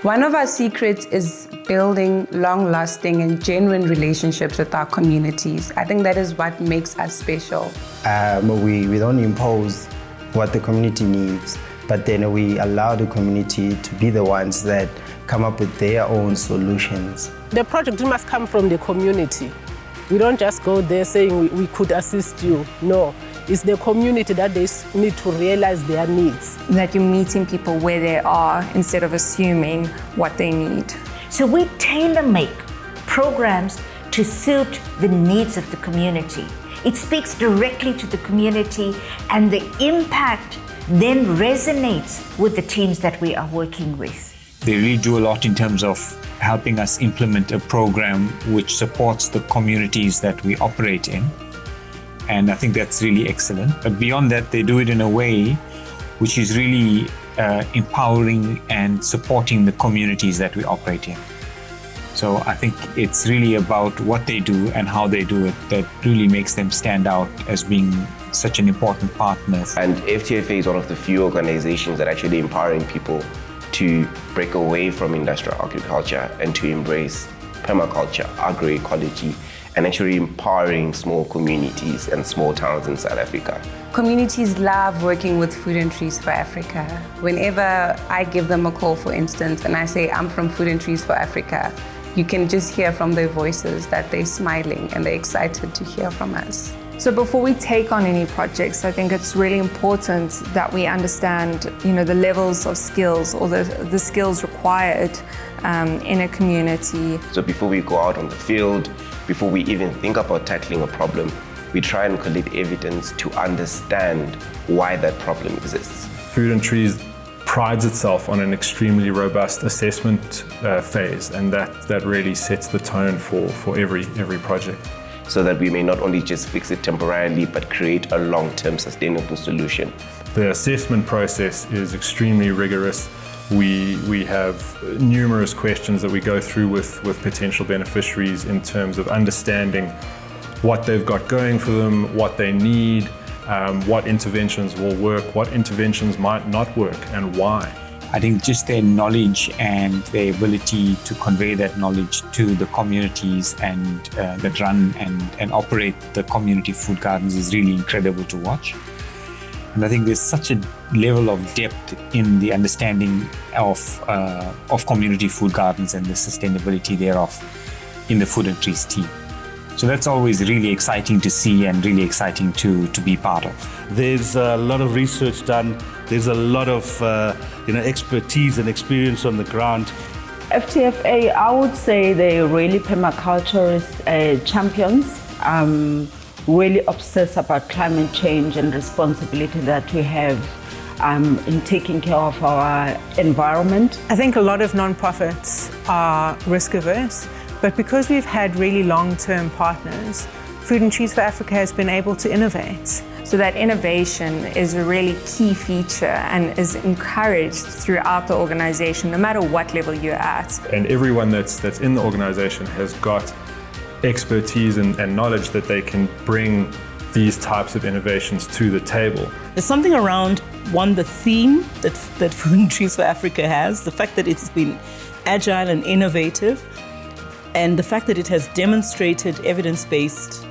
One of our secrets is building long-lasting and genuine relationships with our communities. I think that is what makes us special. We don't impose what the community needs, but then we allow the community to be the ones that come up with their own solutions. The project must come from the community. We don't just go there saying we could assist you. No, it's the community that they need to realize their needs. That you're meeting people where they are instead of assuming what they need. So we tailor-make programs to suit the needs of the community. It speaks directly to the community, and the impact then resonates with the teams that we are working with. They really do a lot in terms of helping us implement a program which supports the communities that we operate in. And I think that's really excellent. But beyond that, they do it in a way which is really empowering and supporting the communities that we operate in. So I think it's really about what they do and how they do it that really makes them stand out as being such an important partner. And FTFA is one of the few organizations that are actually empowering people to break away from industrial agriculture and to embrace permaculture, agroecology, and actually empowering small communities and small towns in South Africa. Communities love working with Food and Trees for Africa. Whenever I give them a call, for instance, and I say I'm from Food and Trees for Africa, you can just hear from their voices that they're smiling and they're excited to hear from us. So before we take on any projects, I think it's really important that we understand, the levels of skills or the skills required in a community. So before we go out on the field, before we even think about tackling a problem, we try and collect evidence to understand why that problem exists. Food and Trees prides itself on an extremely robust assessment phase, and that really sets the tone for every project. So that we may not only just fix it temporarily, but create a long-term sustainable solution. The assessment process is extremely rigorous. We have numerous questions that we go through with potential beneficiaries in terms of understanding what they've got going for them, what they need, what interventions will work, what interventions might not work, and why. I think just their knowledge and their ability to convey that knowledge to the communities and that run and operate the community food gardens is really incredible to watch. And I think there's such a level of depth in the understanding of community food gardens and the sustainability thereof in the Food and Trees team. So that's always really exciting to see and really exciting to be part of. There's a lot of research done. There's a lot of expertise and experience on the ground. FTFA, I would say they're really permaculturist champions. Really obsessed about climate change and responsibility that we have in taking care of our environment. I think a lot of nonprofits are risk averse, but because we've had really long-term partners, Food and Trees for Africa has been able to innovate. So that innovation is a really key feature and is encouraged throughout the organization, no matter what level you're at. And everyone that's in the organization has got expertise and knowledge that they can bring these types of innovations to the table. There's something around, one, the theme that Food and Trees for Africa has, the fact that it's been agile and innovative, and the fact that it has demonstrated evidence-based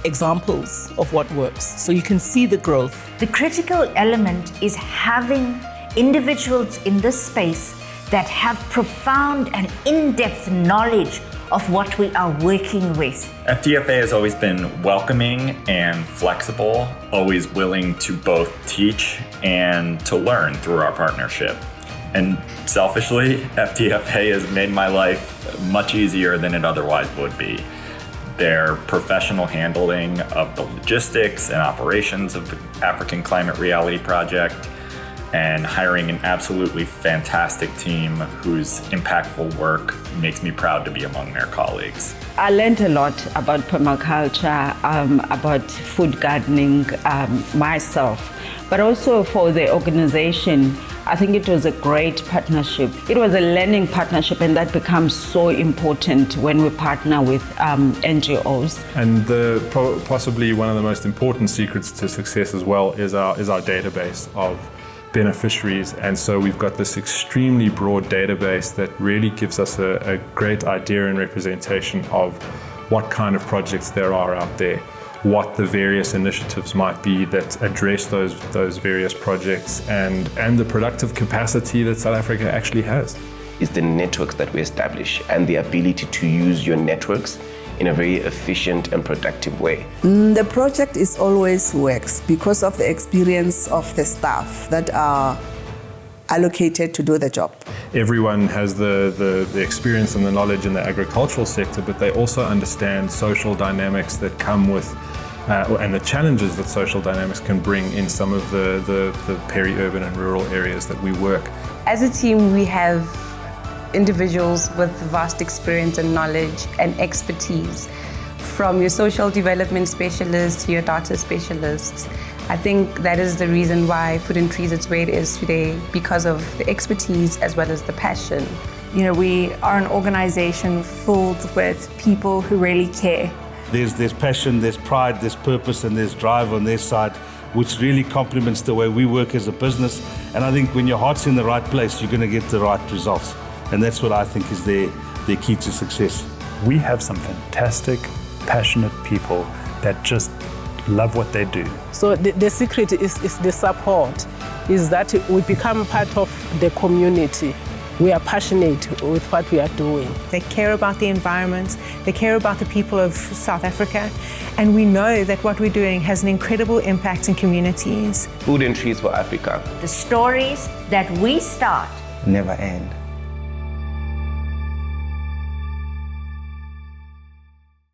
examples of what works. So you can see the growth. The critical element is having individuals in this space that have profound and in-depth knowledge of what we are working with. FTFA has always been welcoming and flexible, always willing to both teach and to learn through our partnership. And selfishly, FTFA has made my life much easier than it otherwise would be. Their professional handling of the logistics and operations of the African Climate Reality Project, and hiring an absolutely fantastic team whose impactful work makes me proud to be among their colleagues. I learned a lot about permaculture, about food gardening myself, but also for the organization. I think it was a great partnership. It was a learning partnership, and that becomes so important when we partner with NGOs. And possibly one of the most important secrets to success as well is our database of beneficiaries, and so we've got this extremely broad database that really gives us a great idea and representation of what kind of projects there are out there, what the various initiatives might be that address those various projects, and the productive capacity that South Africa actually has. Is the networks that we establish and the ability to use your networks in a very efficient and productive way. The project is always works because of the experience of the staff that are allocated to do the job. Everyone has the experience and the knowledge in the agricultural sector, but they also understand social dynamics that come with and the challenges that social dynamics can bring in some of the peri-urban and rural areas that we work. As a team, we have individuals with vast experience and knowledge and expertise, from your social development specialists to your data specialists. I think that is the reason why Food and Trees is where it is today, because of the expertise as well as the passion. You know, we are an organization filled with people who really care. There's passion, there's pride, there's purpose, and there's drive on their side, which really complements the way we work as a business. And I think when your heart's in the right place, you're going to get the right results. And that's what I think is their key to success. We have some fantastic, passionate people that just love what they do. So the secret is the support, is that we become part of the community. We are passionate with what we are doing. They care about the environment, they care about the people of South Africa, and we know that what we're doing has an incredible impact in communities. Food and Trees for Africa. The stories that we start never end.